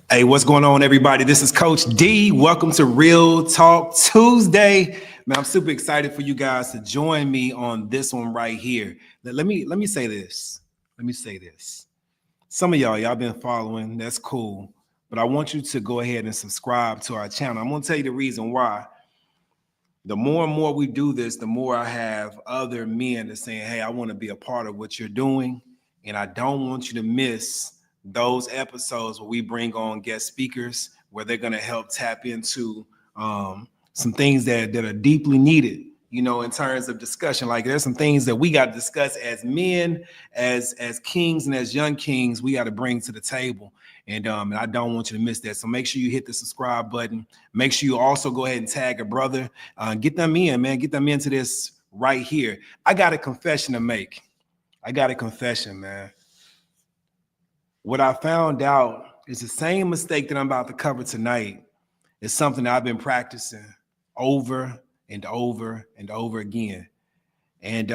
Hey, what's going on, everybody? This is Coach D. Welcome to Real Talk Tuesday. Man, I'm super excited for you guys to join me on this one right here. Let me say this. Some of y'all been following. That's cool. But I want you to go ahead and subscribe to our channel. I'm going to tell you the reason why. The more and more we do this, the more I have other men that saying, hey, I want to be a part of what you're doing. And I don't want you to miss those episodes where we bring on guest speakers, where they're going to help tap into some things that are deeply needed, you know, in terms of discussion. Like there's some things that we got to discuss as men, as kings and as young kings, we got to bring to the table. And I don't want you to miss that. So make sure you hit the subscribe button. Make sure you also go ahead and tag a brother. Get them in, man. Get them into this right here. I got a confession to make. Man. What I found out is the same mistake that I'm about to cover tonight is something that I've been practicing over and over and over again. And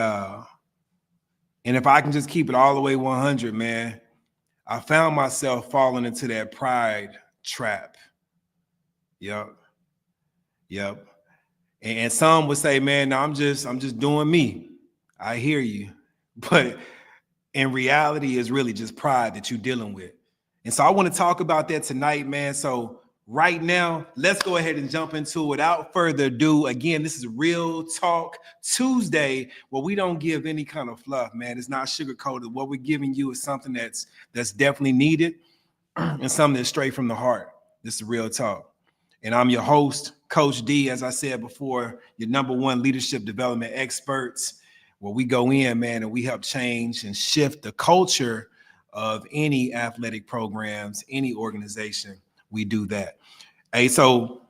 if I can just keep it all the way 100, man, I found myself falling into that pride trap. Yep. And some would say, man, no, I'm just doing me. I hear you. But in reality, it's really just pride that you're dealing with. And so I want to talk about that tonight, man. So right now, let's go ahead and jump into it. Without further ado, again, this is Real Talk Tuesday, where we don't give any kind of fluff, man. It's not sugar-coated. What we're giving you is something that's definitely needed and something that's straight from the heart. This is Real Talk. And I'm your host, Coach D, as I said before, your #1 leadership development experts, where we go in, man, and we help change and shift the culture of any athletic programs, any organization. We do that. Hey, so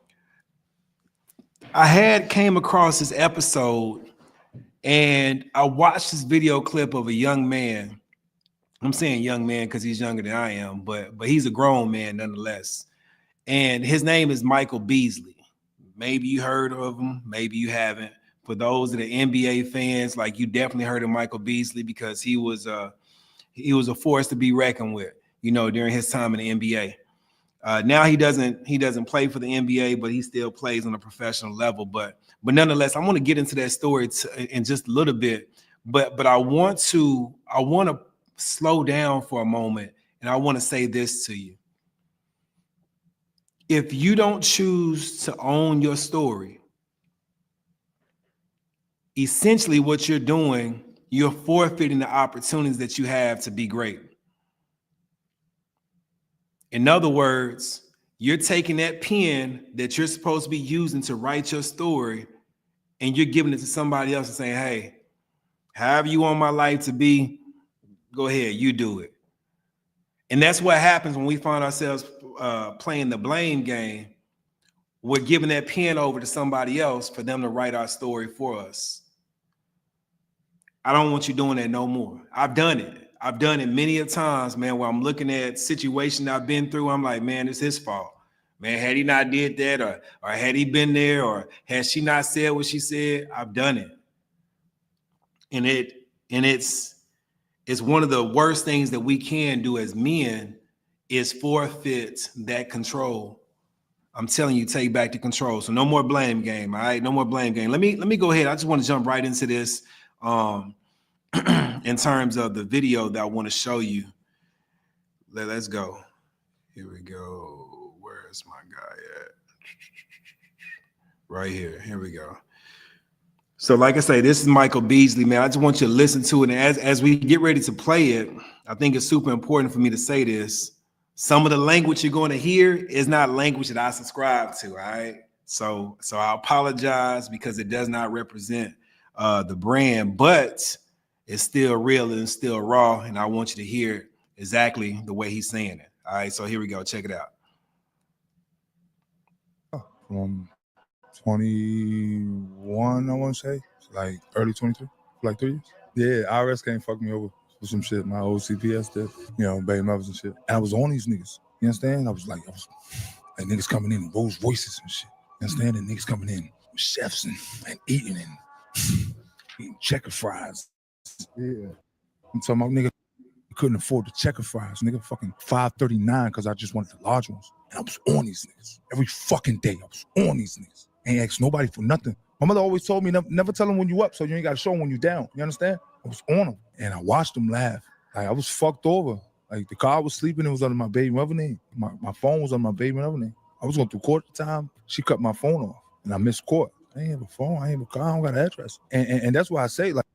I came across this episode and I watched this video clip of a young man. I'm saying young man because he's younger than I am, but he's a grown man nonetheless. And his name is Michael Beasley. Maybe you heard of him, maybe you haven't. For those that are NBA fans, like you definitely heard of Michael Beasley because he was a force to be reckoned with, you know, during his time in the NBA. Now he doesn't play for the NBA, but he still plays on a professional level. But nonetheless, I want to get into that story in just a little bit. But I want to slow down for a moment, and I want to say this to you. If you don't choose to own your story, essentially what you're doing, you're forfeiting the opportunities that you have to be great. In other words, you're taking that pen that you're supposed to be using to write your story and you're giving it to somebody else and saying, hey, however you want my life to be, go ahead, you do it. And that's what happens when we find ourselves playing the blame game. We're giving that pen over to somebody else for them to write our story for us. I don't want you doing that no more. I've done it many a times, man, where I'm looking at situations I've been through. I'm like, man, it's his fault. Man, had he not did that or had he been there or had she not said what she said, I've done it. And it's one of the worst things that we can do as men is forfeit that control. I'm telling you, take back the control. So no more blame game. All right, no more blame game. Let me go ahead. I just want to jump right into this. In terms of the video that I want to show you. Let's go. Here we go. Where's my guy at? Right here. Here we go. So like I say, this is Michael Beasley, man. I just want you to listen to it. And as we get ready to play it, I think it's super important for me to say this. Some of the language you're going to hear is not language that I subscribe to, all right? So I apologize because it does not represent the brand, but it's still real and still raw, and I want you to hear it exactly the way he's saying it. All right, so here we go. Check it out. From 21, I want to say, like early 23, like 3 years. Yeah, IRS can't fuck me over with some shit. My old CPS did, you know, baby mothers and shit. And I was on these niggas. You understand? I was like niggas coming in with Rolls Royces and shit. You understand? And niggas coming in with chefs and eating checker fries. Yeah. I'm talking about niggas You couldn't afford the checker fries, nigga. Fucking $5.39 because I just wanted the large ones. And I was on these niggas. Every fucking day, I was on these niggas. Ain't asked nobody for nothing. My mother always told me, never tell them when you up, so you ain't got to show them when you down. You understand? I was on them. And I watched them laugh. Like, I was fucked over. Like, the car was sleeping. It was under my baby mother name. My phone was on my baby mother name. I was going through court at the time. She cut my phone off. And I missed court. I ain't have a phone. I ain't have a car. I don't got an address. And that's why I say, like,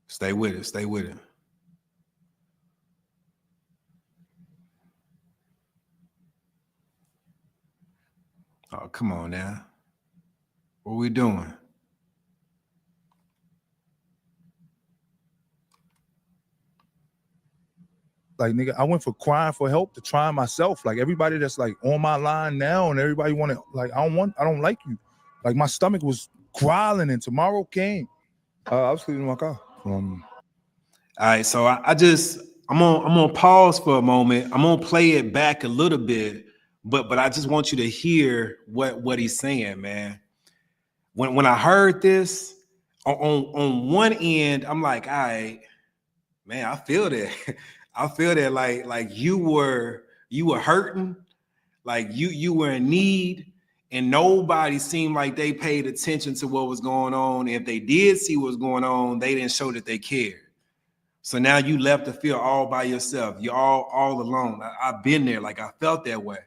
stay with it. Stay with it. Oh, come on now. What we doing? Like, nigga, I went from crying for help to trying myself. Like, everybody that's like on my line now and everybody want to, like, I don't like you. Like, my stomach was growling and tomorrow came. I was sleeping in my car. All right, so I'm gonna pause for a moment. I'm gonna play it back a little bit, but I just want you to hear what he's saying, man. When I heard this, on one end, I'm like, all right, man, I feel that. I feel that like you were hurting, like you were in need, and nobody seemed like they paid attention to what was going on. If they did see what was going on, they didn't show that they cared. So now you left the field all by yourself. You're all alone. I've been there. Like, I felt that way.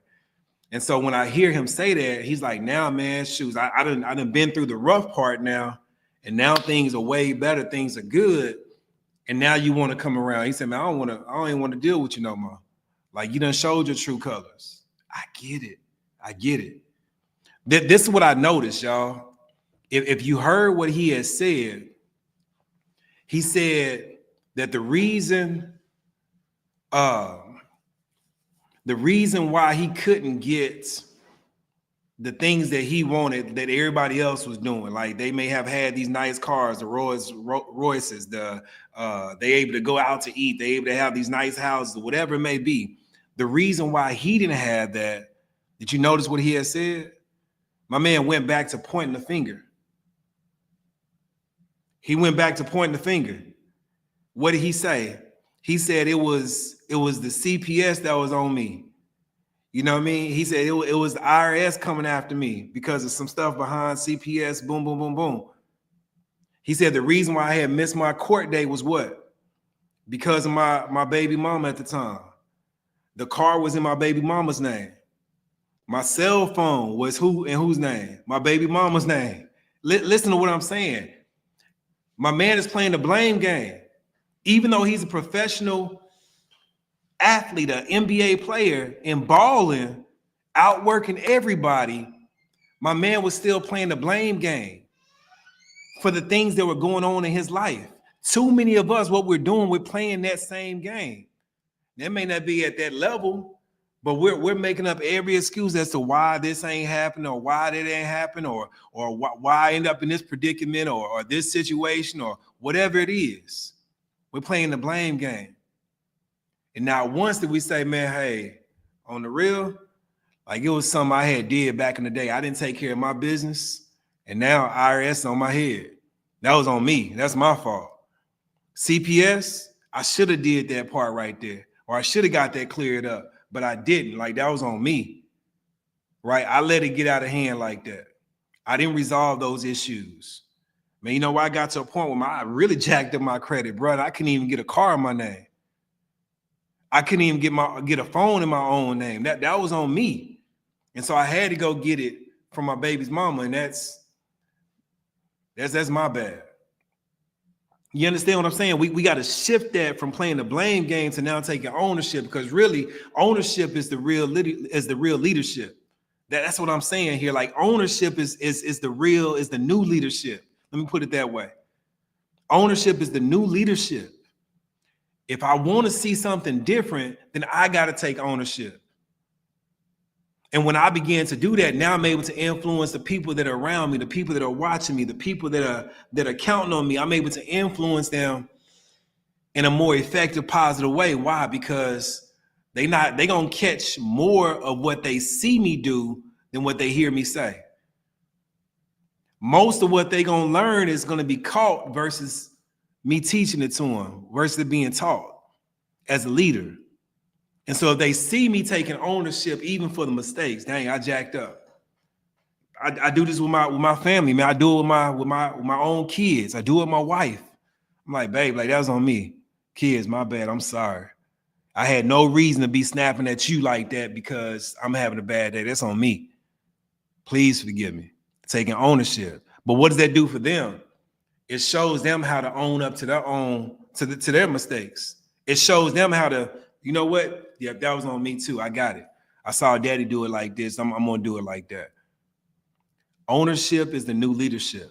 And so when I hear him say that, he's like, now, man, shoes, I done been through the rough part now, and now things are way better. Things are good. And now you want to come around. He said, man, I don't even want to deal with you no more. Like, you done showed your true colors. I get it. I get it. This is what I noticed, y'all. If you heard what he has said, he said that the reason why he couldn't get the things that he wanted that everybody else was doing, like they may have had these nice cars, the Royces, they able to go out to eat, they able to have these nice houses, whatever it may be. The reason why he didn't have that, did you notice what he had said? My man went back to pointing the finger. He went back to pointing the finger. What did he say? He said it was the CPS that was on me. You know what I mean? He said it was the IRS coming after me because of some stuff behind CPS, boom, boom, boom, boom. He said the reason why I had missed my court date was what? Because of my baby mama at the time. The car was in my baby mama's name. My cell phone was whose name? My baby mama's name. Listen to what I'm saying. My man is playing the blame game. Even though he's a professional athlete, an NBA player, and balling, outworking everybody, my man was still playing the blame game for the things that were going on in his life. Too many of us, what we're doing, we're playing that same game. That may not be at that level, but we're making up every excuse as to why this ain't happening, or why that ain't happen, or why I end up in this predicament, or this situation, or whatever it is. We're playing the blame game. And now once did we say, man, hey, on the real, like it was something I had did back in the day. I didn't take care of my business, and now IRS on my head. That was on me. That's my fault. CPS, I should have did that part right there, or I should have got that cleared up, but I didn't. Like, that was on me, right? I let it get out of hand like that. I didn't resolve those issues. Man, you know where I got to a point where I really jacked up my credit, brother. I couldn't even get a car in my name. I couldn't even get a phone in my own name. That was on me. And so I had to go get it from my baby's mama, and that's my bad. You understand what I'm saying? We got to shift that from playing the blame game to now taking ownership, because really ownership is the real leadership. That's what I'm saying here. Like, ownership is the new leadership. Let me put it that way. Ownership is the new leadership. If I want to see something different, then I got to take ownership. And when I began to do that, now I'm able to influence the people that are around me, the people that are watching me, the people that are counting on me. I'm able to influence them in a more effective, positive way. Why? Because they gonna catch more of what they see me do than what they hear me say. Most of what they gonna learn is gonna be caught versus me teaching it to them versus it being taught as a leader. And so if they see me taking ownership, even for the mistakes, dang, I jacked up. I do this with my family, man. I do it with my own kids. I do it with my wife. I'm like, babe, like that was on me. Kids, my bad. I'm sorry. I had no reason to be snapping at you like that because I'm having a bad day. That's on me. Please forgive me. Taking ownership. But what does that do for them? It shows them how to own up to their own, to their mistakes. It shows them how to, you know what? Yeah, that was on me too. I got it. I saw daddy do it like this. I'm gonna do it like that. Ownership is the new leadership.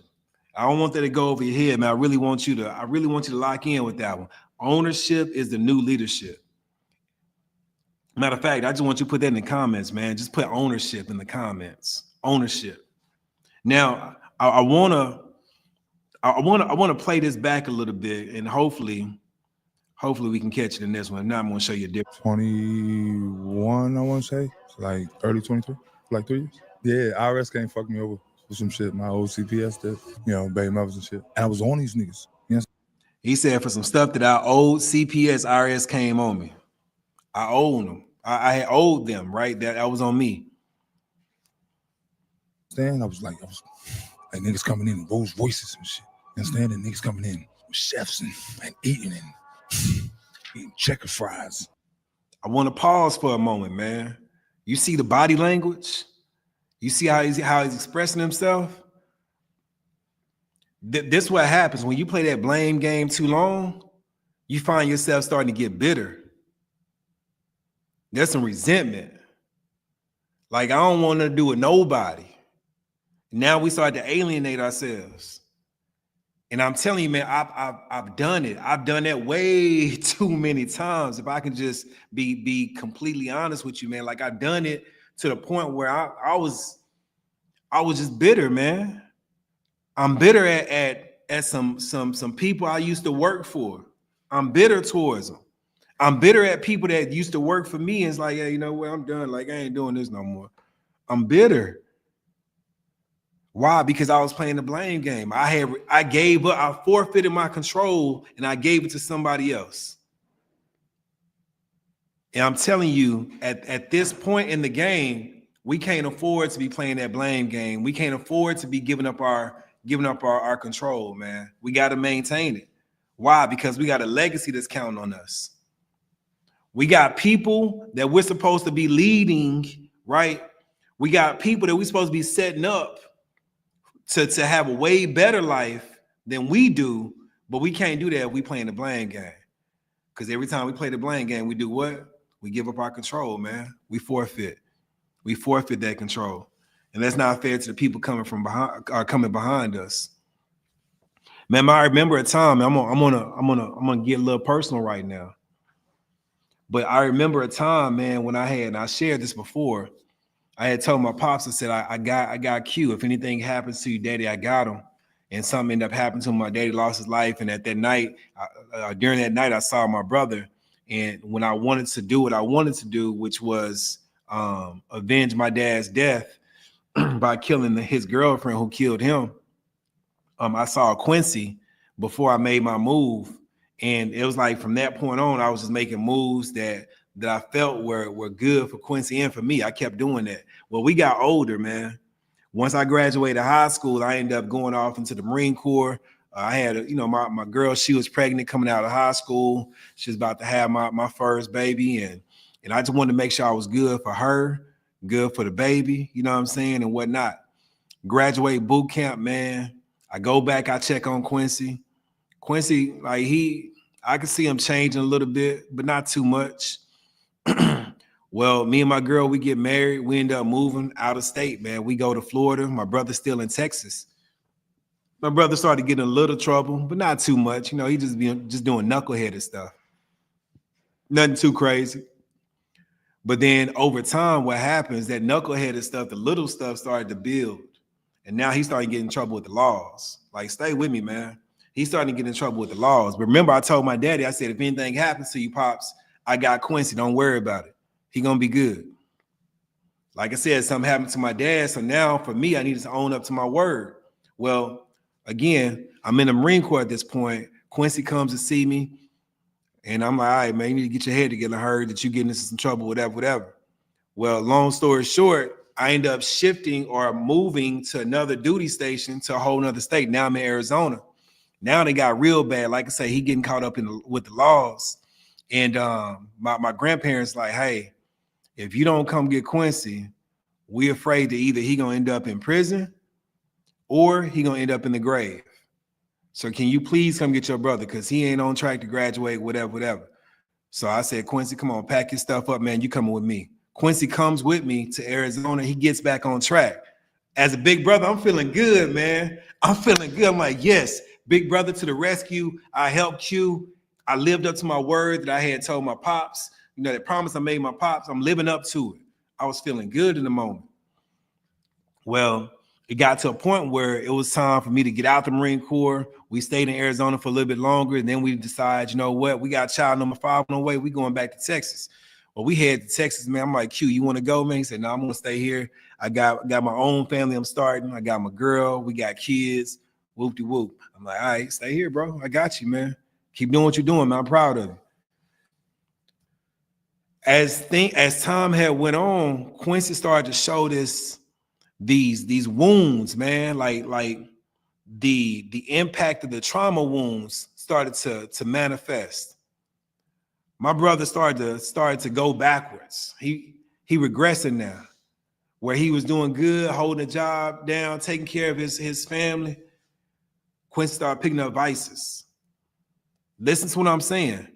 I don't want that to go over your head, man. I really want you to lock in with that one. Ownership is the new leadership. Matter of fact, I just want you to put that in the comments, man. Just put ownership in the comments. Ownership. Now, I want to play this back a little bit, and hopefully we can catch it in this one. Now I'm going to show you a different. 21, I want to say, like early 23, like 3 years. Yeah, IRS can't fuck me over with some shit. My old CPS did, baby mothers and shit. And I was on these niggas. Yes. He said for some stuff that I owed CPS, IRS came on me. I owed them. I had owed them, right? That was on me. I was like niggas coming in with Rolls Royces and shit. You understand? And niggas coming in with chefs and eating checker fries. I want to pause for a moment, man. You see the body language? You see how he's expressing himself? This is what happens when you play that blame game too long. You find yourself starting to get bitter. There's some resentment. Like, I don't want to do with nobody. Now we start to alienate ourselves. And I'm telling you, man, I've done it. I've done that way too many times. If I can just be completely honest with you, man, like I've done it to the point where I was just bitter, man. I'm bitter at some people I used to work for. I'm bitter towards them. I'm bitter at people that used to work for me. And it's like, hey, you know what? I'm done. Like, I ain't doing this no more. I'm bitter. Why? Because I was playing the blame game. I gave up. I forfeited my control and I gave it to somebody else. And I'm telling you, at this point in the game, we can't afford to be playing that blame game. We can't afford to be giving up our control, man. We got to maintain it. Why? Because we got a legacy that's counting on us. We got people that we're supposed to be leading, right? We got people that we're supposed to be setting up to have a way better life than we do, but we can't do that if we playing the blame game. Because every time we play the blame game, we do what? We give up our control, man. We forfeit. We forfeit that control. And that's not fair to the people coming behind us. Man, I remember a time, I'm gonna get a little personal right now. But I remember a time, man, when I shared this before. I had told my pops, I said, I got Q. If anything happens to you, daddy, I got him. And something ended up happening to him. My daddy lost his life. And at that night, during that night, I saw my brother. And when I wanted to do what I wanted to do, which was avenge my dad's death by killing his girlfriend who killed him, I saw Quincy before I made my move. And it was like from that point on, I was just making moves that I felt were good for Quincy and for me. I kept doing that. Well, we got older, man. Once I graduated high school, I ended up going off into the Marine Corps. I had, my girl, she was pregnant coming out of high school. She was about to have my first baby. And I just wanted to make sure I was good for her, good for the baby, you know what I'm saying, and whatnot. Graduate boot camp, man. I go back, I check on Quincy. Quincy, like I could see him changing a little bit, but not too much. Well, me and my girl, we get married. We end up moving out of state, man. We go to Florida. My brother's still in Texas. My brother started getting a little trouble, but not too much. He just doing knuckleheaded stuff. Nothing too crazy. But then over time, what happens, that knuckleheaded stuff, the little stuff started to build. And now he started getting in trouble with the laws. Like, stay with me, man. He's starting to get in trouble with the laws. But remember, I told my daddy, I said, if anything happens to you, Pops, I got Quincy. Don't worry about it. He gonna be good. Like I said, something happened to my dad. So now for me, I needed to own up to my word. Well, again, I'm in the Marine Corps at this point. Quincy comes to see me, and I'm like, all right, man, you need to get your head together. I heard that you're getting into some trouble, whatever. Well, long story short, I end up shifting or moving to another duty station to a whole nother state. Now I'm in Arizona. Now they got real bad. Like I say, he getting caught up with the laws. And my grandparents like, hey, if you don't come get Quincy, we're afraid that either he gonna end up in prison or he gonna end up in the grave. So can you please come get your brother? Because he ain't on track to graduate, whatever. So I said, Quincy, come on, pack your stuff up, man. You coming with me. Quincy comes with me to Arizona. He gets back on track. As a big brother, I'm feeling good, man. I'm feeling good. I'm like, yes, big brother to the rescue. I helped you. I lived up to my word that I had told my pops. You know, that promise I made my pops. I'm living up to it. I was feeling good in the moment. Well, it got to a point where it was time for me to get out the Marine Corps. We stayed in Arizona for a little bit longer, and then we decided, you know what, we got child number 5 on the way. We going back to Texas. Well, we head to Texas, man. I'm like, Q, you want to go, man? He said, no, I'm gonna stay here. I got my own family. I'm starting. I got my girl. We got kids. Whoop-de-whoop. I'm like, all right, stay here, bro. I got you, man. Keep doing what you're doing, man. I'm proud of you. As time had went on, Quincy started to show these wounds, man. Like the impact of the trauma wounds started to manifest. My brother started to go backwards. He regressing now, where he was doing good, holding a job down, taking care of his family. Quincy started picking up vices. Listen to what I'm saying.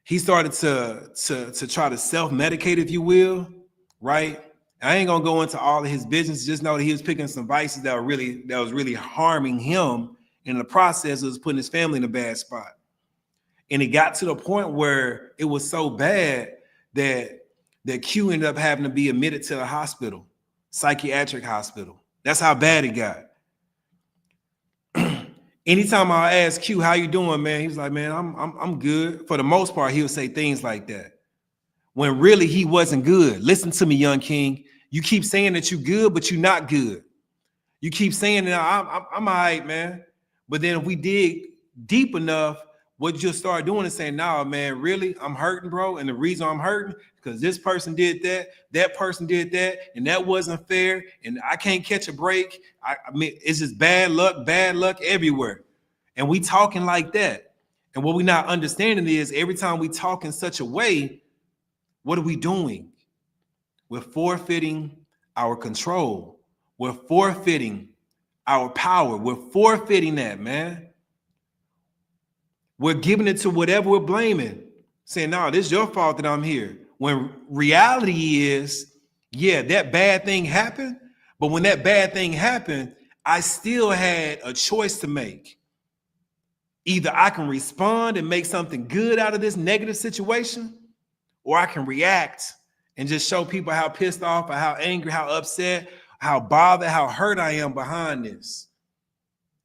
He started to try to self-medicate, if you will, right? I ain't gonna go into all of his business. Just know that he was picking some vices that was really harming him. In the process, it was putting his family in a bad spot. And it got to the point where it was so bad that Q ended up having to be admitted to a hospital, psychiatric hospital. That's how bad it got. Anytime I ask Q, how you doing, man? He was like, man, I'm good. For the most part, he would say things like that, when really he wasn't good. Listen to me, young king. You keep saying that you're good, but you're not good. You keep saying that I'm all right, man. But then if we dig deep enough, what you'll start doing is saying, nah, man, really, I'm hurting, bro. And the reason I'm hurting, because this person did that person did that, and that wasn't fair, and I can't catch a break. I mean, it's just bad luck everywhere. And we talking like that. And what we're not understanding is every time we talk in such a way, what are we doing? We're forfeiting our control. We're forfeiting our power. We're forfeiting that, man. We're giving it to whatever we're blaming, saying, no, this is your fault that I'm here. When reality is, yeah, that bad thing happened, but when that bad thing happened, I still had a choice to make. Either I can respond and make something good out of this negative situation, or I can react and just show people how pissed off, or how angry, how upset, how bothered, how hurt I am behind this.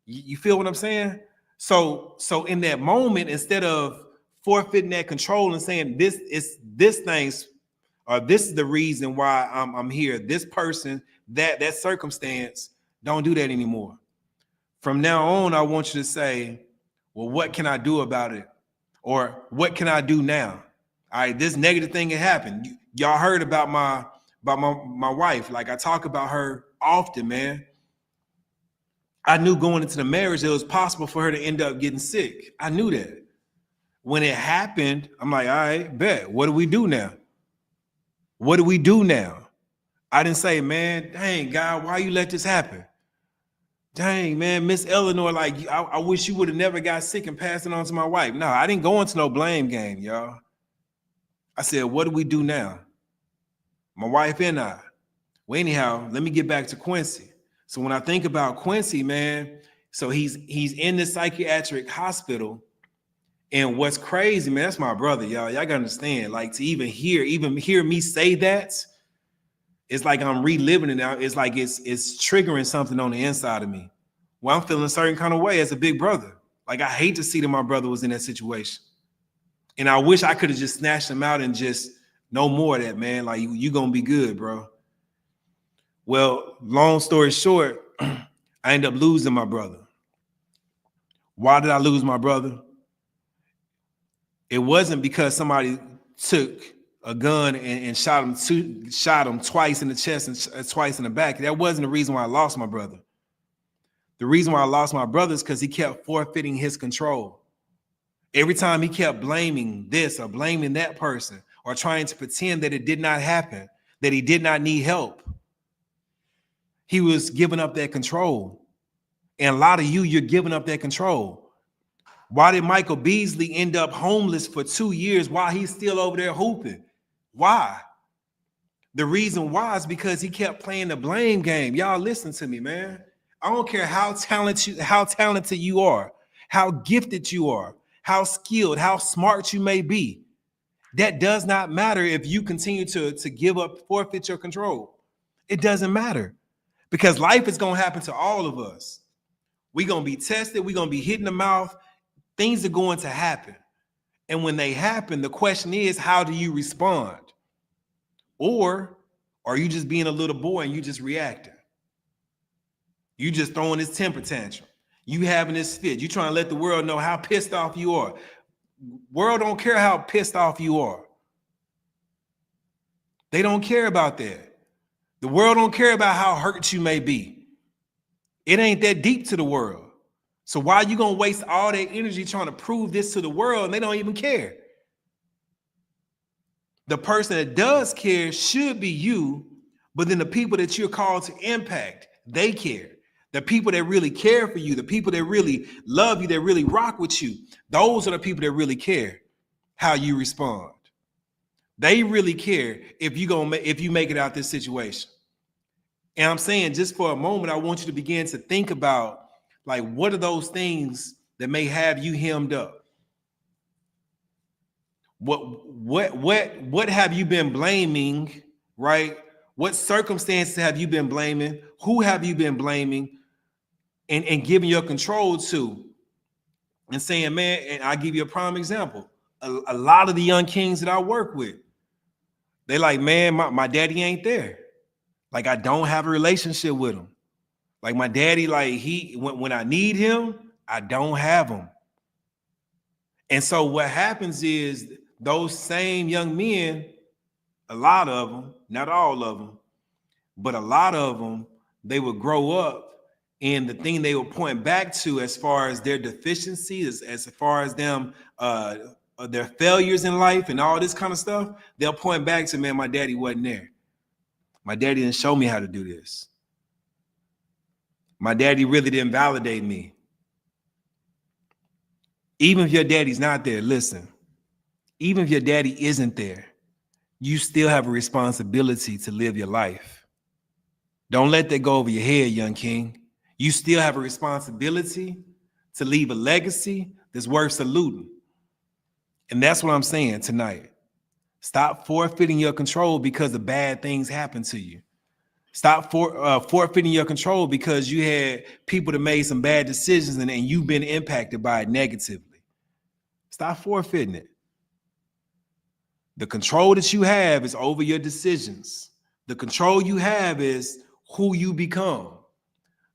You feel what I'm saying? So in that moment, instead of forfeiting that control and saying this is the reason why I'm here, this person, that circumstance, don't do that anymore. From now on, I want you to say, well, what can I do about it? Or what can I do now? All right, this negative thing had happened. Y'all heard about my wife. Like, I talk about her often, man. I knew going into the marriage it was possible for her to end up getting sick. I knew that. When it happened, I'm like, all right, bet. What do we do now? What do we do now? I didn't say, man, dang, God, why you let this happen? Dang, man, Miss Eleanor, like, I wish you would have never got sick and passed it on to my wife. No, I didn't go into no blame game, y'all. I said, what do we do now? My wife and I. Well, anyhow, let me get back to Quincy. So when I think about Quincy, man, so he's in the psychiatric hospital. And what's crazy, man, that's my brother, y'all. Y'all gotta understand, like, to even hear me say that, it's like I'm reliving it now. It's like it's triggering something on the inside of me. Well, I'm feeling a certain kind of way as a big brother. Like, I hate to see that my brother was in that situation. And I wish I could have just snatched him out and just no more of that, man. Like, you gonna be good, bro. Well, long story short, I ended up losing my brother. Why did I lose my brother? It wasn't because somebody took a gun and shot him twice in the chest and twice in the back. That wasn't the reason why I lost my brother. The reason why I lost my brother is because he kept forfeiting his control. Every time he kept blaming this or blaming that person or trying to pretend that it did not happen, that he did not need help, he was giving up that control. And a lot of you're giving up that control. Why did Michael Beasley end up homeless for 2 years while he's still over there hooping? Why? The reason why is because he kept playing the blame game. Y'all listen to me, man. I don't care how talented you are, how gifted you are, how skilled, how smart you may be. That does not matter if you continue to give up, forfeit your control. It doesn't matter because life is going to happen to all of us. We're going to be tested. We're going to be hit in the mouth. Things are going to happen. And when they happen, the question is, how do you respond? Or are you just being a little boy and you just reacting? You just throwing this temper tantrum. You having this fit. You trying to let the world know how pissed off you are. World don't care how pissed off you are. They don't care about that. The world don't care about how hurt you may be. It ain't that deep to the world. So why are you going to waste all that energy trying to prove this to the world and they don't even care? The person that does care should be you, but then the people that you're called to impact, they care. The people that really care for you, the people that really love you, that really rock with you, those are the people that really care how you respond. They really care if you make it out this situation. And I'm saying, just for a moment, I want you to begin to think about, like, what are those things that may have you hemmed up? What have you been blaming, right? What circumstances have you been blaming? Who have you been blaming and giving your control to? And saying, man, and I'll give you a prime example. A lot of the young kings that I work with, they like, man, my daddy ain't there. Like, I don't have a relationship with him. Like, my daddy, like, when I need him, I don't have him. And so what happens is those same young men, a lot of them, not all of them, but a lot of them, they would grow up and the thing they would point back to as far as their deficiencies, as far as them, their failures in life and all this kind of stuff, they'll point back to, man, my daddy wasn't there. My daddy didn't show me how to do this. My daddy really didn't validate me. Even if your daddy's not there, listen, even if your daddy isn't there, you still have a responsibility to live your life. Don't let that go over your head, young king. You still have a responsibility to leave a legacy that's worth saluting. And that's what I'm saying tonight. Stop forfeiting your control because of bad things happen to you. Stop forfeiting your control because you had people that made some bad decisions and you've been impacted by it negatively. Stop forfeiting it. The control that you have is over your decisions. The control you have is who you become.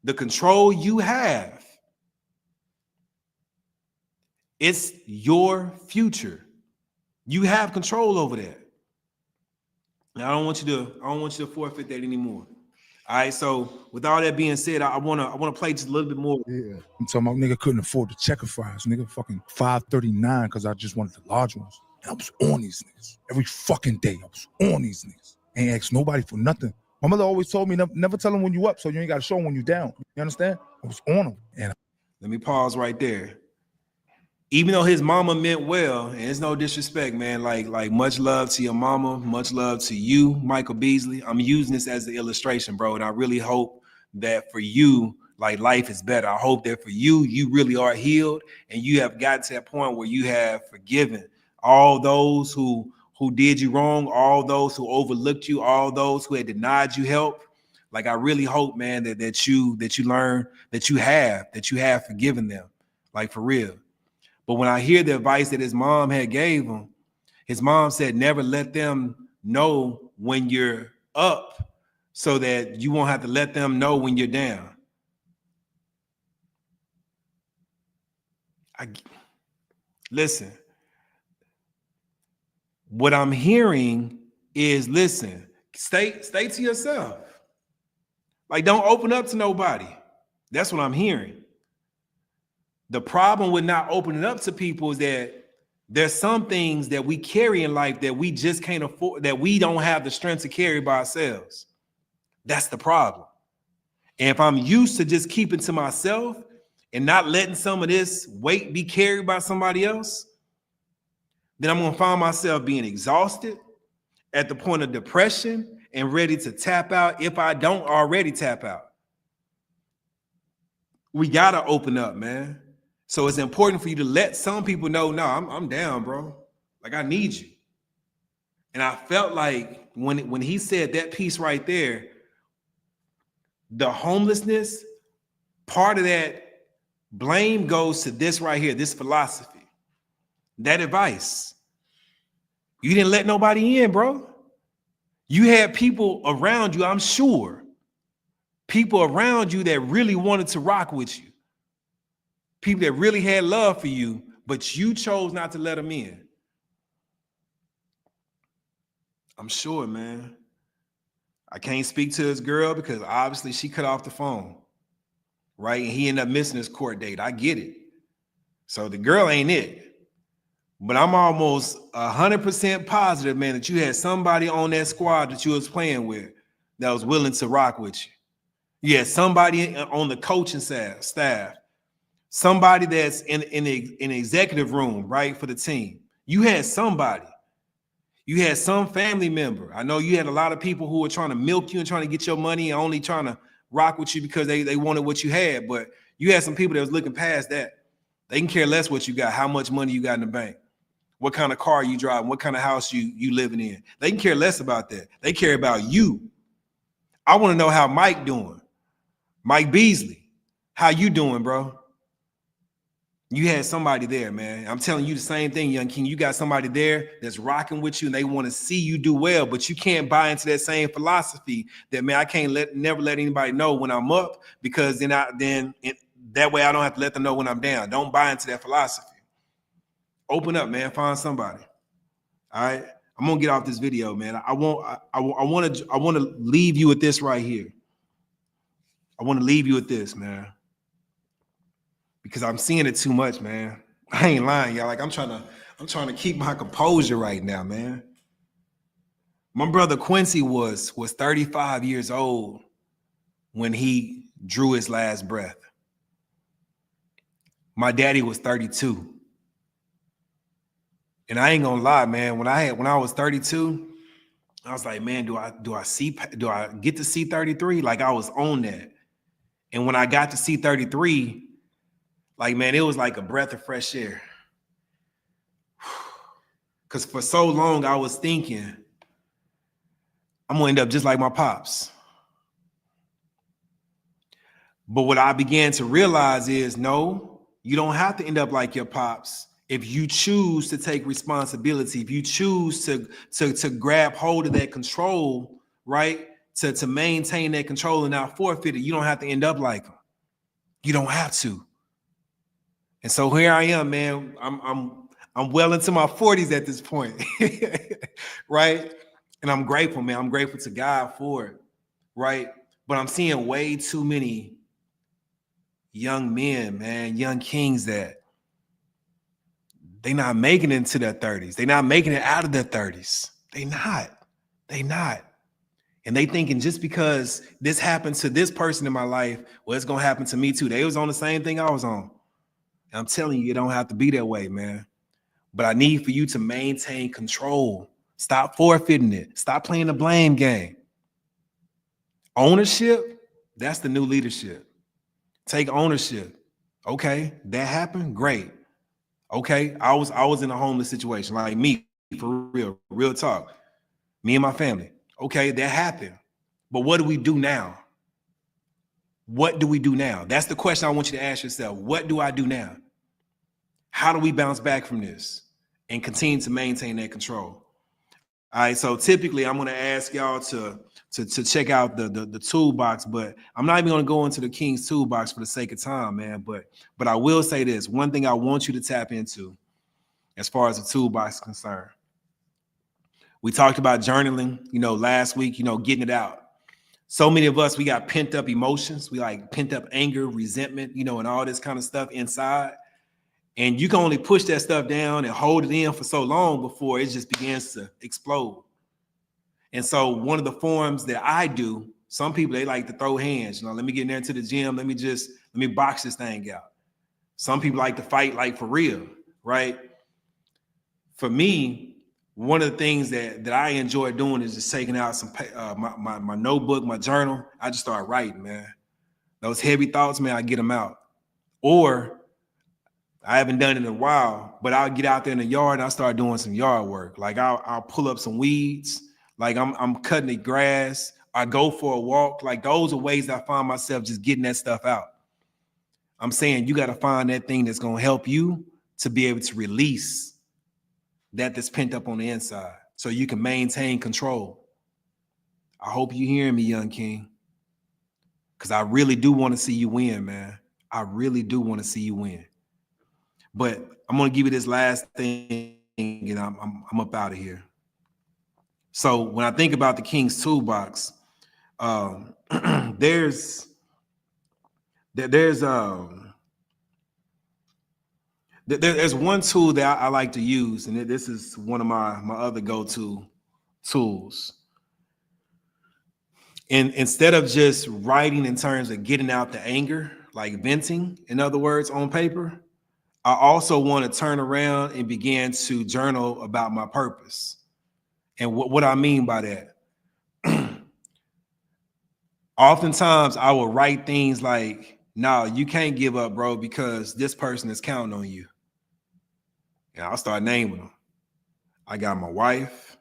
The control you have, it's your future. You have control over that. And I don't want you to forfeit that anymore. All right. So with all that being said, I wanna play just a little bit more. Yeah. I'm talking about nigga couldn't afford the checker fries. Nigga fucking $5.39 because I just wanted the large ones. And I was on these niggas. Every fucking day I was on these niggas. Ain't asked nobody for nothing. My mother always told me never tell them when you up, so you ain't got to show them when you down. You understand? I was on them. And let me pause right there. Even though his mama meant well, and it's no disrespect, man, like much love to your mama, much love to you, Michael Beasley. I'm using this as the illustration, bro, and I really hope that for you, like, life is better. I hope that for you, you really are healed and you have gotten to that point where you have forgiven all those who did you wrong, all those who overlooked you, all those who had denied you help. Like, I really hope, man, that you learn that you have forgiven them, like, for real. But when I hear the advice that his mom had gave him, his mom said, never let them know when you're up so that you won't have to let them know when you're down. Listen, What I'm hearing is, listen, stay to yourself. Like, don't open up to nobody. That's what I'm hearing. The problem with not opening up to people is that there's some things that we carry in life that we just can't afford, that we don't have the strength to carry by ourselves. That's the problem. And if I'm used to just keeping to myself and not letting some of this weight be carried by somebody else, then I'm going to find myself being exhausted, at the point of depression, and ready to tap out if I don't already tap out. We got to open up, man. So it's important for you to let some people know, no, I'm down, bro. Like, I need you. And I felt like when he said that piece right there, the homelessness, part of that blame goes to this right here, this philosophy, that advice. You didn't let nobody in, bro. You had people around you, I'm sure, people around you that really wanted to rock with you. People that really had love for you, but you chose not to let them in. I'm sure, man. I can't speak to his girl because obviously she cut off the phone, right? And he ended up missing his court date. I get it. So the girl ain't it. But I'm almost 100% positive, man, that you had somebody on that squad that you was playing with that was willing to rock with you. You had somebody on the coaching staff, somebody that's in the executive room, right, for the team. You had somebody. You had some family member. I know you had a lot of people who were trying to milk you and trying to get your money and only trying to rock with you because they wanted what you had. But you had some people that was looking past that. They can care less what you got, how much money you got in the bank, what kind of car you drive, what kind of house you living in. They can care less about that. They care about you. I want to know how Mike doing. Mike Beasley, how you doing, bro? You had somebody there, man. I'm telling you the same thing, Young King. You got somebody there that's rocking with you and they want to see you do well, but you can't buy into that same philosophy that, man, I can't never let anybody know when I'm up because that way I don't have to let them know when I'm down. Don't buy into that philosophy. Open up, man. Find somebody. All right. I'm gonna get off this video, man. I want to leave you with this right here. I want to leave you with this, man. Because I'm seeing it too much, man. I ain't lying, y'all. Like I'm trying to keep my composure right now, man. My brother Quincy was 35 years old when he drew his last breath. My daddy was 32. And I ain't gonna lie, man. When I was 32, I was like, man, do I get to see 33? Like I was on that. And when I got to see 33, like, man, it was like a breath of fresh air. Because for so long, I was thinking, I'm going to end up just like my pops. But what I began to realize is, no, you don't have to end up like your pops if you choose to take responsibility, if you choose to grab hold of that control, right? To maintain that control and not forfeit it. You don't have to end up like them. You don't have to. And so here I am, man. I'm well into my 40s at this point, right? And I'm grateful, man. I'm grateful to God for it, right? But I'm seeing way too many young men, man, young kings that they not making it into their 30s. They not making it out of their 30s. They not. And they thinking just because this happened to this person in my life, well, it's gonna happen to me too. They was on the same thing I was on. And I'm telling you, it don't have to be that way, man. But I need for you to maintain control. Stop forfeiting it. Stop playing the blame game. Ownership, that's the new leadership. Take ownership. Okay, that happened? Great. Okay, I was in a homeless situation, like me, for real talk. Me and my family. Okay, that happened. But what do we do now? What do we do now? That's the question I want you to ask yourself. What do I do now? How do we bounce back from this and continue to maintain that control? All right, so typically I'm going to ask y'all to check out the toolbox, but I'm not even going to go into the King's toolbox for the sake of time, man. But I will say this. One thing I want you to tap into as far as the toolbox is concerned. We talked about journaling, last week, getting it out. So many of us, we got pent up emotions. We like pent up anger, resentment, and all this kind of stuff inside. And you can only push that stuff down and hold it in for so long before it just begins to explode. And so one of the forms that I do, some people, they like to throw hands, let me get in there to the gym. Let me box this thing out. Some people like to fight like for real, right? For me, one of the things that I enjoy doing is just taking out some my notebook, my journal. I just start writing, man. Those heavy thoughts, man, I get them out. Or I haven't done it in a while, but I'll get out there in the yard and I'll start doing some yard work. Like I'll pull up some weeds, like I'm cutting the grass. I go for a walk. Like those are ways I find myself just getting that stuff out. I'm saying you got to find that thing that's going to help you to be able to release that's pent up on the inside so you can maintain control. I hope you're hearing me, young king, because I really do want to see you win, man. I really do want to see you win. But I'm going to give you this last thing and I'm up out of here. So when I think about the King's Toolbox, there's one tool that I like to use, and this is one of my other go-to tools. And instead of just writing in terms of getting out the anger, like venting, in other words, on paper, I also want to turn around and begin to journal about my purpose. And what I mean by that, oftentimes I will write things like, no, you can't give up, bro, because this person is counting on you. And I'll start naming them. I got my wife.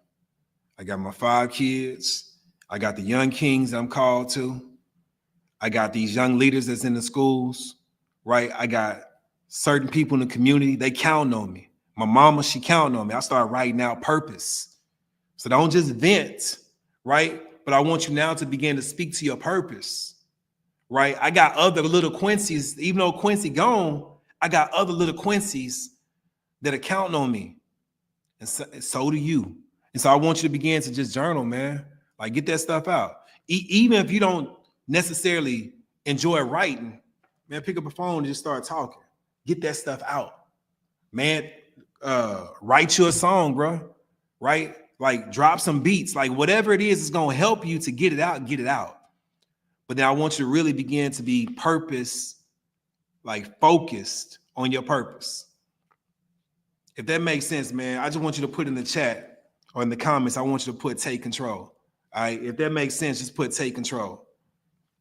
I got my 5 kids. I got the young kings I'm called to. I got these young leaders that's in the schools, right? I got certain people in the community. They count on me. My mama, she counting on me. I start writing out purpose. So don't just vent, right? But I want you now to begin to speak to your purpose, right? I got other little Quincy's, even though Quincy gone, I got other little Quincy's that are counting on me. And so do you. And so I want you to begin to just journal, man. Like get that stuff out. Even if you don't necessarily enjoy writing, man, pick up a phone and just start talking. Get that stuff out. Man, write you a song, bro. Right? Like drop some beats. Like whatever it is going to help you to get it out, get it out. But then I want you to really begin to be focused on your purpose. If that makes sense, man, I just want you to put in the chat or in the comments, I want you to put take control. All right. If that makes sense, just put take control.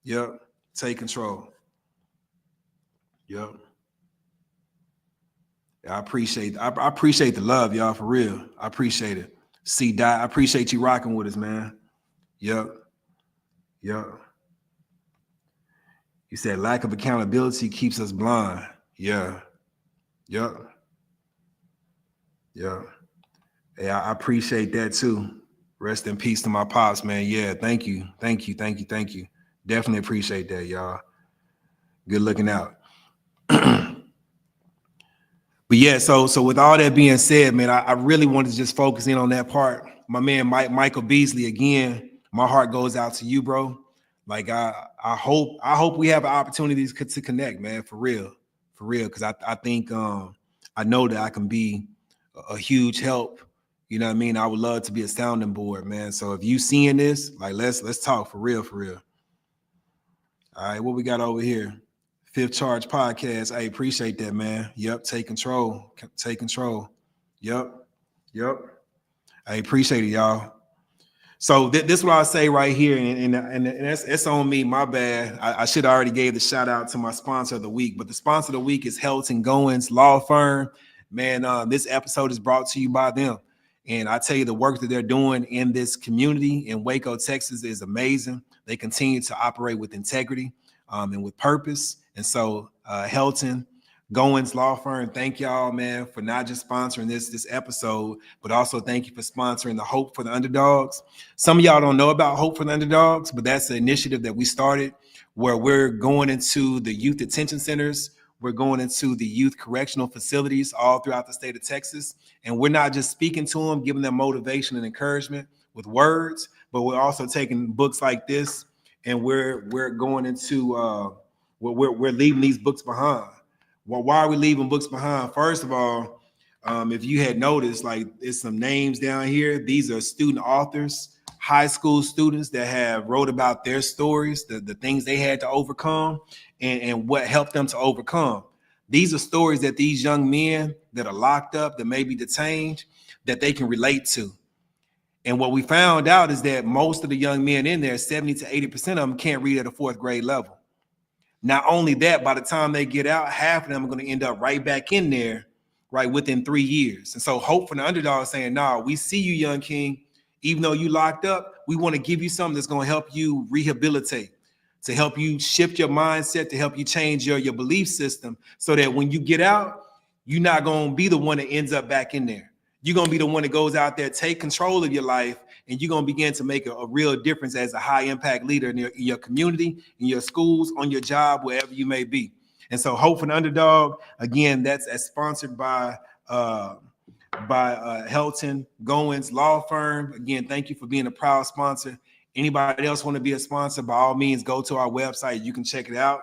Yep. Take control. Yep. Yeah, I appreciate the love, y'all, for real. I appreciate it. C. Dot, I appreciate you rocking with us, man. Yep. Yep. You said lack of accountability keeps us blind. Yeah. Yep. Yeah. Yeah, I appreciate that too. Rest in peace to my pops, man. Yeah, thank you. Thank you. Thank you. Thank you. Definitely appreciate that, y'all. Good looking out. But yeah, so with all that being said, man, I really wanted to just focus in on that part. My man, Michael Beasley, again, my heart goes out to you, bro. Like I hope we have opportunities to connect, man, for real, because I think I know that I can be a huge help. You know what I mean? I would love to be a sounding board, man. So if you seeing this, like let's talk for real. All right, what we got over here? Fifth Charge Podcast. I appreciate that, man. Yep, take control. Take control. Yep. I appreciate it, y'all. So this is what I say right here, and that's on me. My bad. I should have already gave the shout out to my sponsor of the week, but the sponsor of the week is Helton Goins Law Firm. Man, this episode is brought to you by them. And I tell you, the work that they're doing in this community in Waco, Texas is amazing. They continue to operate with integrity and with purpose. And so Helton Goins Law Firm, thank y'all, man, for not just sponsoring this episode, but also thank you for sponsoring the Hope for the Underdogs. Some of y'all don't know about Hope for the Underdogs, but that's the initiative that we started where we're going into the youth detention centers We're going into the youth correctional facilities all throughout the state of Texas. And we're not just speaking to them, giving them motivation and encouragement with words, but we're also taking books like this and we're going into we're leaving these books behind. Well, why are we leaving books behind? First of all, if you had noticed, like there's some names down here. These are student authors, high school students that have wrote about their stories, the things they had to overcome and what helped them to overcome. These are stories that these young men that are locked up, that may be detained, that they can relate to. And what we found out is that most of the young men in there, 70 to 80% of them can't read at a 4th grade level. Not only that, by the time they get out, half of them are going to end up right back in there, right, within 3 years. And so Hope for the Underdog is saying, nah, we see you, young king. Even though you locked up, we want to give you something that's going to help you rehabilitate, to help you shift your mindset, to help you change your belief system so that when you get out, you're not going to be the one that ends up back in there. You're going to be the one that goes out there, take control of your life, and you're going to begin to make a real difference as a high impact leader in your community, in your schools, on your job, wherever you may be. And so Hope for the Underdog, again, that's sponsored by Helton Goins Law Firm. Again, thank you for being a proud sponsor. Anybody else want to be a sponsor, by all means, go to our website. You can check it out.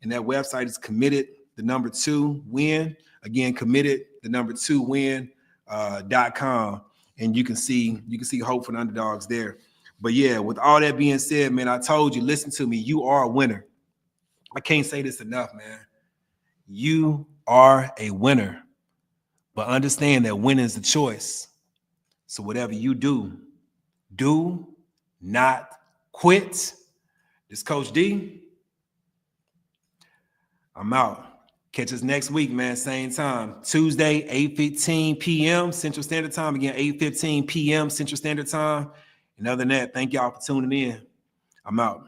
And that website is committed, the number 2 win. Again, committed, the number 2 win.com. And you can see Hope for the Underdogs there. But yeah, with all that being said, man, I told you, listen to me, you are a winner. I can't say this enough, man. You are a winner. But understand that winning is a choice. So whatever you do, do not quit. This Coach D. I'm out. Catch us next week, man. Same time. Tuesday, 8:15 p.m. Central Standard Time. Again, 8:15 p.m. Central Standard Time. And other than that, thank y'all for tuning in. I'm out.